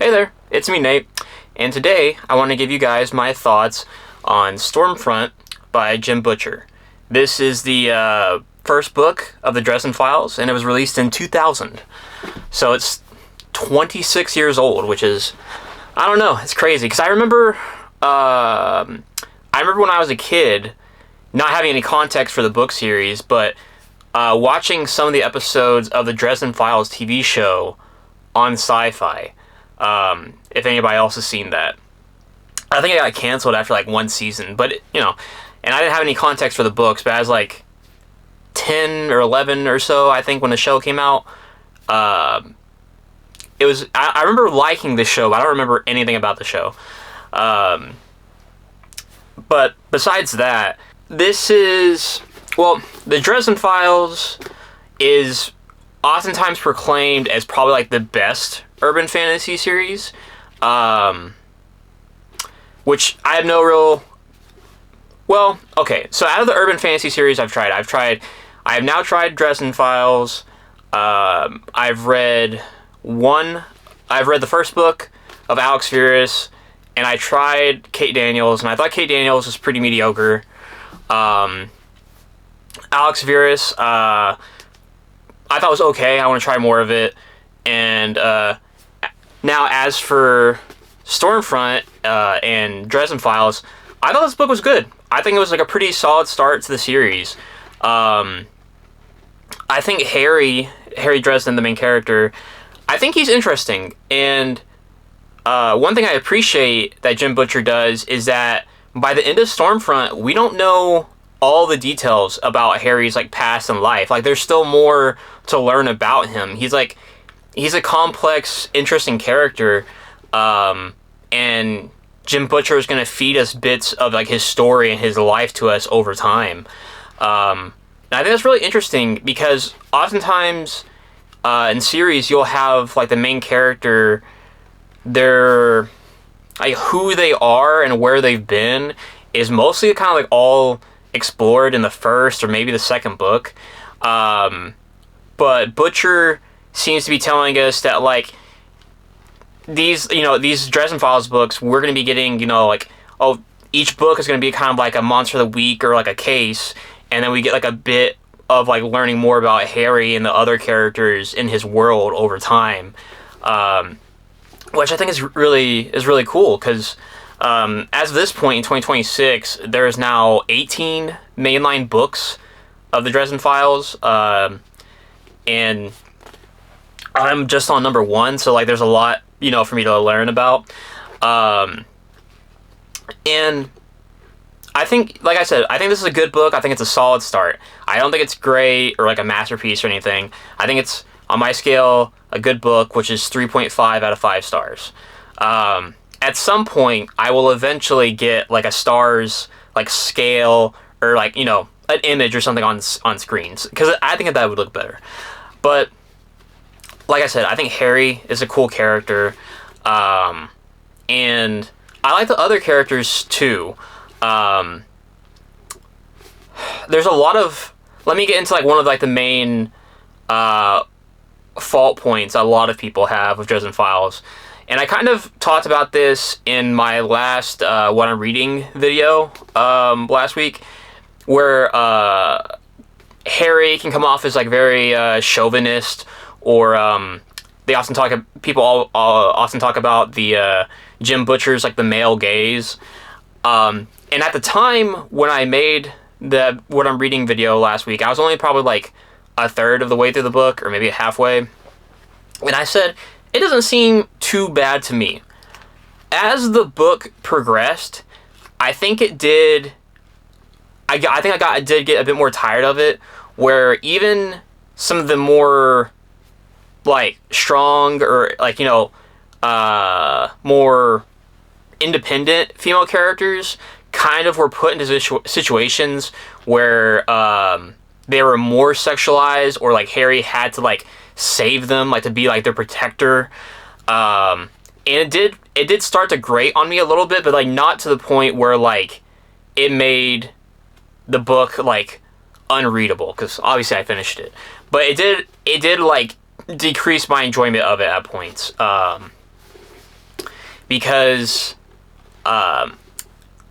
Hey there, it's me, Nate, and today I want to give you guys my thoughts on Stormfront by Jim Butcher. This is the first book of the Dresden Files, and it was released in 2000. So it's 26 years old, which is, I don't know, it's crazy. Because I remember when I was a kid, not having any context for the book series, but watching some of the episodes of the Dresden Files TV show on Sci-Fi. If anybody else has seen that. I think it got canceled after like one season, but and I didn't have any context for the books, but I was like 10 or 11 or so, I think, when the show came out. I remember liking the show, but I don't remember anything about the show. But besides that, this is, well, the Dresden Files is oftentimes proclaimed as probably like the best urban fantasy series, which I have no real, well, okay, so out of the urban fantasy series I have now tried Dresden Files. I've read the first book of Alex Verus, and I tried Kate Daniels, and I thought Kate Daniels was pretty mediocre. Alex Verus, I thought was okay. I want to try more of it. And now, as for Stormfront and Dresden Files, I thought this book was good. I think it was like a pretty solid start to the series. I think Harry Dresden, the main character, I think he's interesting. And one thing I appreciate that Jim Butcher does is that by the end of Stormfront, we don't know all the details about Harry's like past and life. Like, there's still more to learn about him. He's a complex, interesting character, and Jim Butcher is going to feed us bits of like his story and his life to us over time. And I think that's really interesting because oftentimes in series you'll have like the main character, their like who they are and where they've been is mostly kind of like all explored in the first or maybe the second book. But Butcher seems to be telling us that like these Dresden Files books, we're going to be getting, each book is going to be kind of like a monster of the week or like a case, and then we get like a bit of like learning more about Harry and the other characters in his world over time, which I think is really cool because as of this point in 2026, there is now 18 mainline books of the Dresden Files, and I'm just on number 1, so like there's a lot for me to learn about, and I think, like I said, I think this is a good book. I think it's a solid start. I don't think it's great or like a masterpiece or anything. I think it's, on my scale, a good book, which is 3.5 out of 5 stars. At some point, I will eventually get like a stars like scale or like an image or something on screens, because I think that would look better. But like I said, I think Harry is a cool character, and I like the other characters too. There's a lot of, let me get into like one of like the main fault points a lot of people have with Dresden Files, and I kind of talked about this in my last what I'm reading video last week, where Harry can come off as like very chauvinist, or people often talk about the Jim Butcher's like the male gaze. And at the time when I made the what I'm reading video last week, I was only probably like a third of the way through the book, or maybe halfway, and I said it doesn't seem too bad to me. As the book progressed, I think it did. I did get a bit more tired of it, where even some of the more like strong or like more independent female characters kind of were put into situations where they were more sexualized, or like Harry had to like save them, like to be like their protector, and it did start to grate on me a little bit, but like not to the point where like it made the book like unreadable, because obviously I finished it, but it did like decrease my enjoyment of it at points. because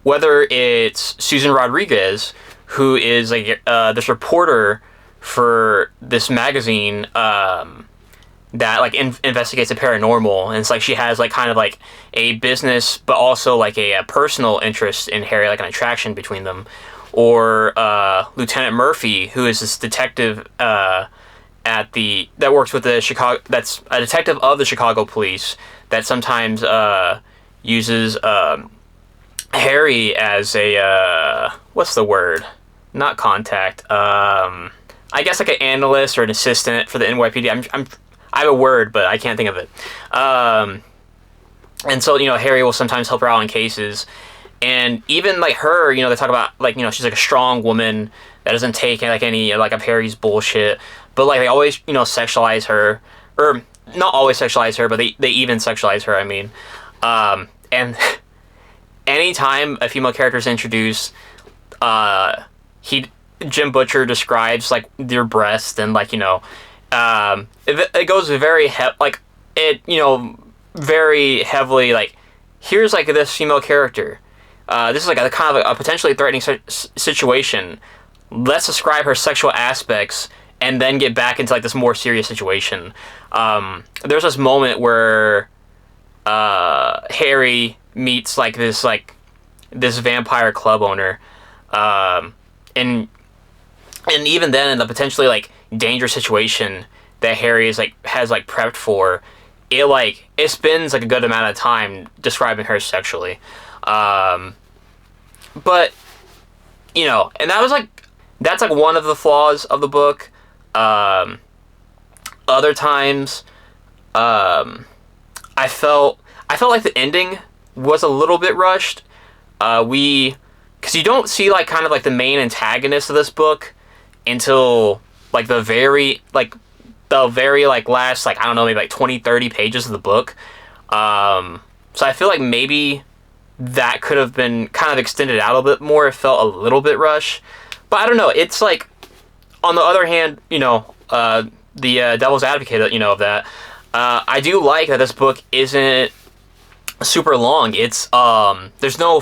whether it's Susan Rodriguez, who is like this reporter for this magazine that like investigates the paranormal, and it's like she has like kind of like a business but also like a personal interest in Harry, like an attraction between them, or Lieutenant Murphy, who is this detective that works with the Chicago, that's a detective of the Chicago police that sometimes uses Harry as a what's the word? Not contact. I guess like an analyst or an assistant for the NYPD. I have a word, but I can't think of it. And so, Harry will sometimes help her out in cases. And even like her, they talk about like, she's like a strong woman that doesn't take like any like of Harry's bullshit. But like they always, sexualize her, or not always sexualize her, but they even sexualize her. I mean, and anytime a female character is introduced, Jim Butcher describes like their breast and like it goes very very heavily like, here's like this female character. This is like a kind of a potentially threatening situation. Let's describe her sexual aspects and then get back into like this more serious situation. There's this moment where Harry meets like this vampire club owner, and even then in the potentially like dangerous situation that Harry has prepped for, it spends like a good amount of time describing her sexually. But and that's like one of the flaws of the book. Other times, I felt like the ending was a little bit rushed. Because you don't see like kind of like the main antagonist of this book until like the very last like, I don't know, maybe like 20-30 pages of the book. So I feel like maybe that could have been kind of extended out a bit more. It felt a little bit rushed, but I don't know. It's like, on the other hand, the devil's advocate, of that. I do like that this book isn't super long. It's there's no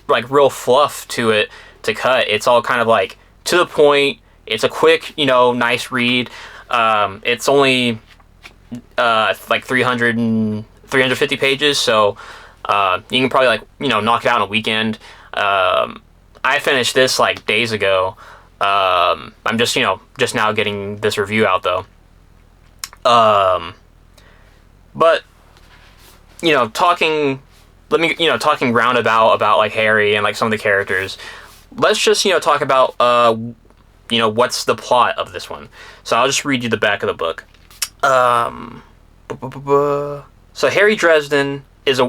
real fluff to it to cut. It's all kind of like to the point. It's a quick, nice read. It's only like 350 pages, so you can probably knock it out in a weekend. I finished this like days ago. I'm just now getting this review out though. But talking roundabout about like Harry and like some of the characters, let's just talk about what's the plot of this one. So I'll just read you the back of the book. So Harry Dresden is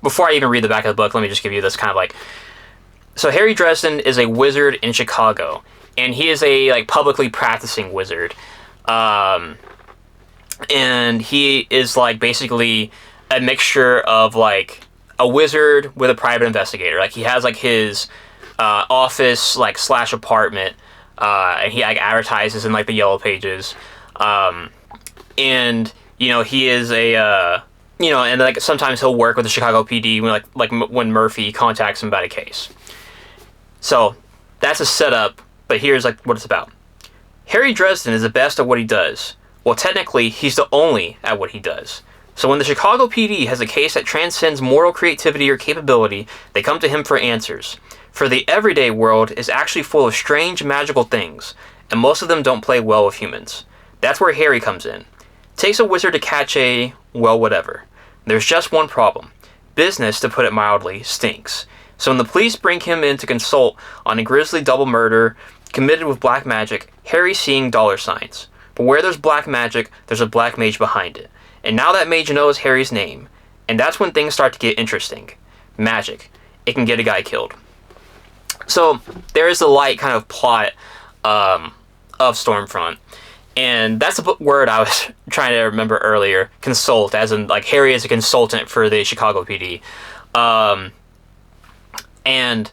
before I even read the back of the book, let me just give you this kind of like. So Harry Dresden is a wizard in Chicago, and he is a like publicly practicing wizard. And he is like basically a mixture of like a wizard with a private investigator. Like he has like his office like / apartment, and he like advertises in like the yellow pages. And he is a and like sometimes he'll work with the Chicago PD when Murphy contacts him about a case. So that's a setup, but here's like what it's about. Harry Dresden is the best at what he does. Well, technically, he's the only at what he does. So when the Chicago PD has a case that transcends moral creativity or capability, they come to him for answers. For the everyday world is actually full of strange, magical things, and most of them don't play well with humans. That's where Harry comes in. It takes a wizard to catch whatever. There's just one problem. Business, to put it mildly, stinks. So when the police bring him in to consult on a grisly double murder committed with black magic, Harry's seeing dollar signs. But where there's black magic, there's a black mage behind it. And now that mage knows Harry's name. And that's when things start to get interesting. Magic. It can get a guy killed. So there is the light kind of plot of Stormfront. And that's the word I was trying to remember earlier. Consult, as in like Harry is a consultant for the Chicago PD. And,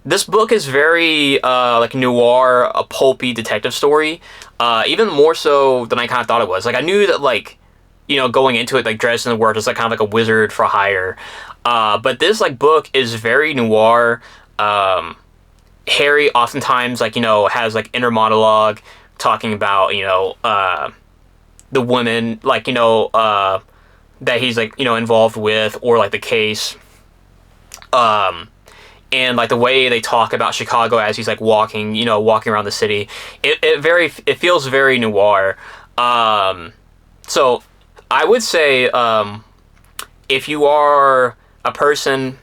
this book is very like noir, a pulpy detective story. Even more so than I kind of thought it was. Like I knew that like going into it, like Dresden worked as like kind of like a wizard for hire. But this like book is very noir. Harry oftentimes like has like inner monologue talking about the woman like that he's like involved with, or like the case. And like the way they talk about Chicago as he's like walking around the city, it feels very noir. So I would say if you are a person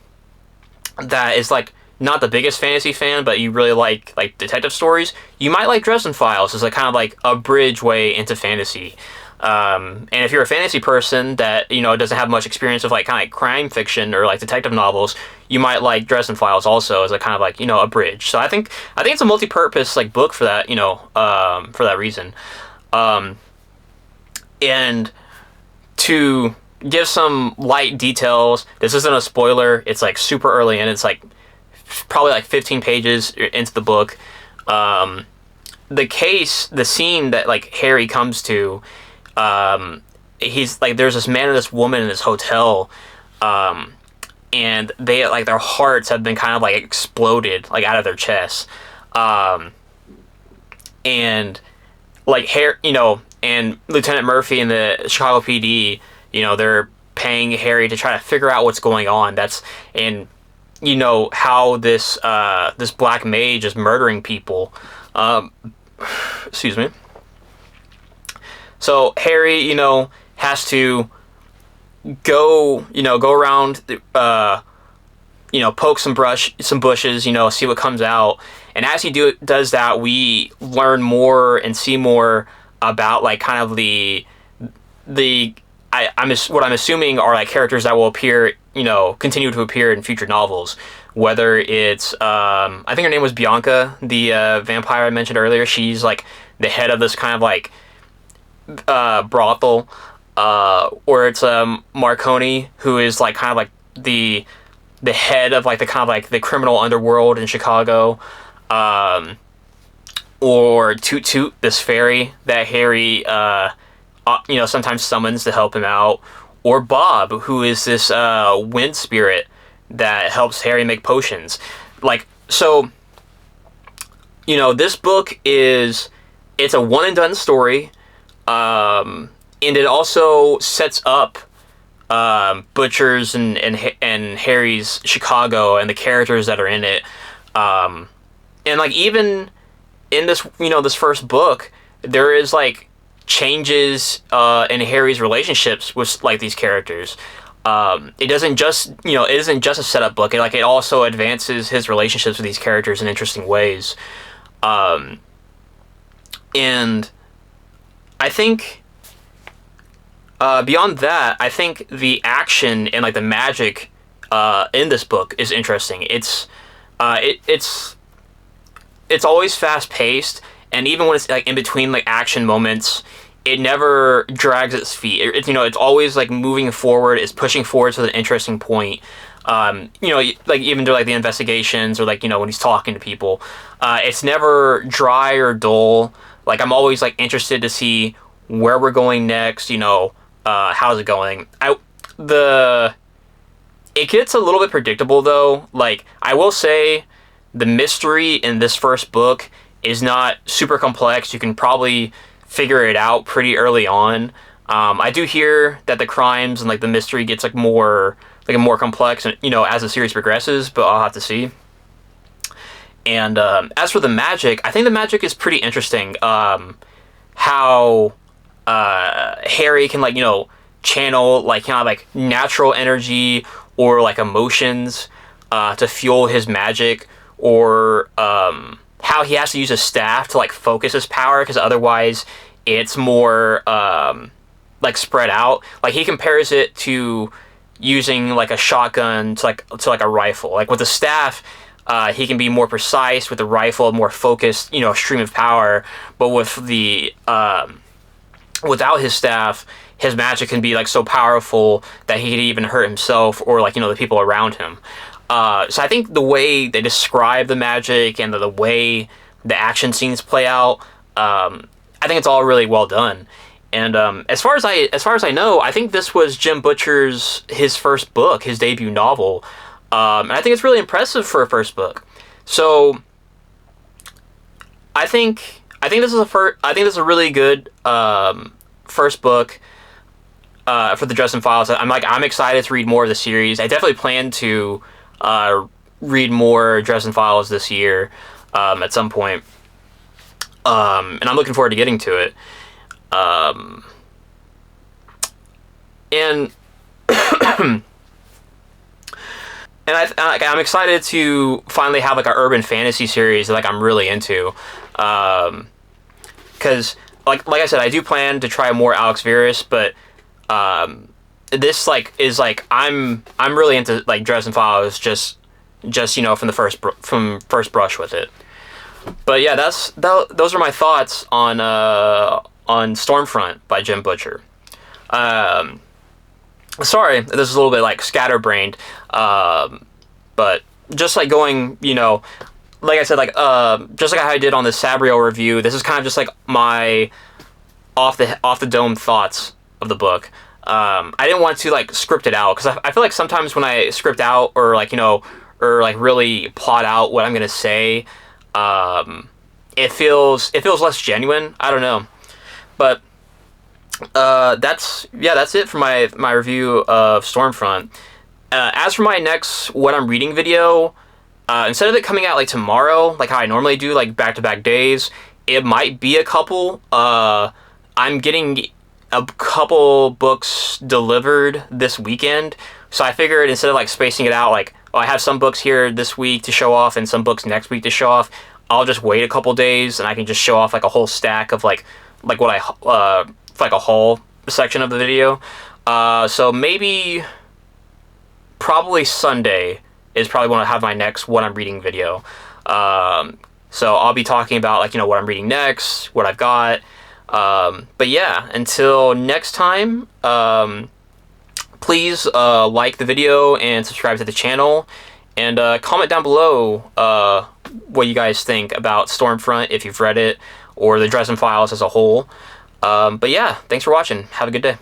that is like not the biggest fantasy fan, but you really like detective stories, you might like Dresden Files as like kind of like a bridge way into fantasy. And if you're a fantasy person that doesn't have much experience with like kind of like crime fiction or like detective novels, you might like Dresden Files also as a kind of like a bridge. So I think it's a multi-purpose like book for that for that reason. And to give some light details, this isn't a spoiler. It's like super early in. It's like probably like 15 pages into the book. The scene that like Harry comes to, he's like, there's this man and this woman in this hotel, and they like their hearts have been kind of like exploded like out of their chests, and like Harry, and Lieutenant Murphy and the Chicago PD, they're paying Harry to try to figure out what's going on. How this this black mage is murdering people. Excuse me. So Harry, has to go around, poke some bushes, see what comes out. And as he does that, we learn more and see more about like kind of what I'm assuming are like characters that will appear, continue to appear in future novels. Whether it's, I think her name was Bianca, the vampire I mentioned earlier. She's like the head of this kind of like brothel, or it's Marconi, who is like kind of like the head of like the kind of like the criminal underworld in Chicago, or Toot Toot, this fairy that Harry sometimes summons to help him out, or Bob, who is this wind spirit that helps Harry make potions. Like, so this book it's a one and done story. And it also sets up Butcher's and Harry's Chicago and the characters that are in it. And like even in this this first book, there is like changes in Harry's relationships with like these characters. It isn't just a setup book. It also advances his relationships with these characters in interesting ways. And I think beyond that, I think the action and like the magic in this book is interesting. It's always fast paced, and even when it's like in between like action moments, it never drags its feet. It's always like moving forward. It's pushing forward to an interesting point. Like even through like the investigations, or like when he's talking to people, it's never dry or dull. Like I'm always like interested to see where we're going next. How's it going? It gets a little bit predictable though. Like I will say, the mystery in this first book is not super complex. You can probably figure it out pretty early on. I do hear that the crimes and like the mystery gets like more complex, and as the series progresses, but I'll have to see. And as for the magic, I think the magic is pretty interesting. How Harry can like channel like kind of like natural energy or like emotions to fuel his magic, or how he has to use a staff to like focus his power, because otherwise it's more like spread out. Like he compares it to using like a shotgun to like a rifle. Like with the staff, he can be more precise. With the rifle, more focused, stream of power. But with the without his staff, his magic can be like so powerful that he could even hurt himself or like the people around him. So I think the way they describe the magic and the way the action scenes play out, I think it's all really well done. And as far as I know, I think this was Jim Butcher's his first book, his debut novel, and I think it's really impressive for a first book. So I think this is a really good first book for the Dresden Files. I'm excited to read more of the series. I definitely plan to read more Dresden Files this year at some point, and I'm looking forward to getting to it. And and I'm excited to finally have like an urban fantasy series that like I'm really into, because like I said, I do plan to try more Alex Verus, but this like is like I'm really into like Dresden Files just from the first brush with it. But yeah, those are my thoughts on Stormfront by Jim Butcher. Sorry, this is a little bit like scatterbrained, but just like going, like I said, like just like how I did on the Sabriel review, this is kind of just like my off the dome thoughts of the book. I didn't want to like script it out because I feel like sometimes when I script out or like or like really plot out what I'm gonna say, it feels less genuine. I don't know, but that's it for my review of Stormfront. As for my next what I'm reading video, instead of it coming out like tomorrow, like how I normally do, like back-to-back days, it might be a couple. I'm getting a couple books delivered this weekend, so I figured instead of like spacing it out, like I have some books here this week to show off and some books next week to show off, I'll just wait a couple days and I can just show off like a whole stack of like what I like a haul section of the video. So maybe probably Sunday is probably when I have my next what I'm reading video. So I'll be talking about like what I'm reading next, what I've got. But yeah, until next time, please like the video and subscribe to the channel, and comment down below what you guys think about Stormfront if you've read it, or the Dresden Files as a whole. But yeah, thanks for watching. Have a good day.